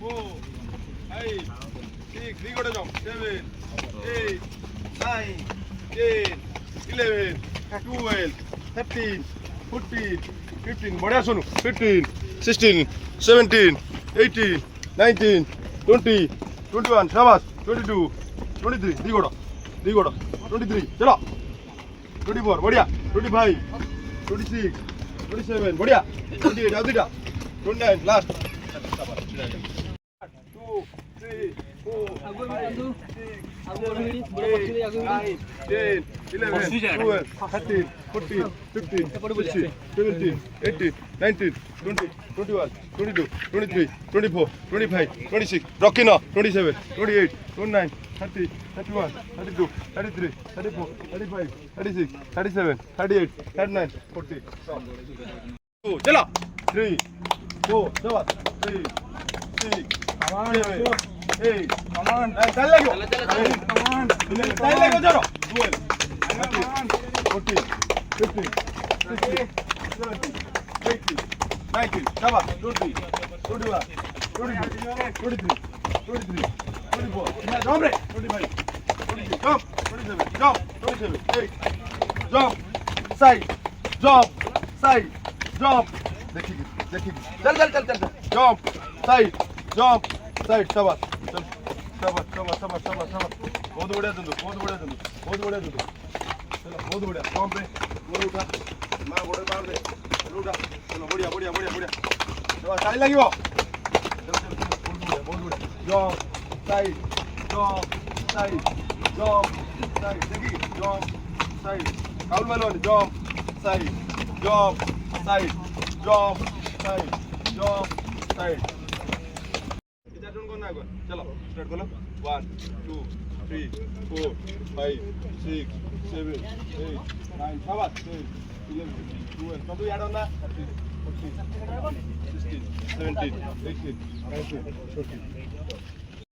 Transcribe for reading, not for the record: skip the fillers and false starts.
4, 5, 6, 3 go jump, 7, 8, 9, 10, 11, 12, 13, 14, 15, बढ़िया सुनो, 15, 16, 17, 18, 19, 20, 21, शाबाश, 22, 23, दी गोड़ा, 23, चलो, 24, बढ़िया, 25, 26, 27, बढ़िया, 28, out 29, last. 2, 3, 4, 5, 6, 7, 8, 9, 10, 11, 12, 13, 14, 15, 16, 17, 18, 19, 20, 21, 22, 23, 24, 25, 26, Rocky now, 27, 28, 29, 30, 31, 32, 33, 34, 35, 36, 37, 38, 39, 40. Two, chalo. 3, 4, 7, 3, 6, 7, 8, come on, चल लगो, come on, चल लगो चलो, 12, 13, 14, 15, 16, 17, 18, 19, शाबाश, 20, 21, 22, 23, 24, jump रे, 25, 26, jump, 27, jump, 27, 8, jump, side, jump, देखिए, चल, jump, side, शाबाश, बहुत बढ़िया चलो, बहुत बढ़िया, jump रे, गोल उठा, मार गोल मार दे, गोल उठा, चलो बढ़िया, शाबाश, साइड लगी वो, चलो, बहुत बढ़िया, jump, side, देखिए, jump, side, काउल वालों ने jump, side, चलो स्टार्ट करो 1 2 3 4 5 6 7 8 9 शाबाश 10 11 12 सब याद होना 13 14 15 16 17 18 19 20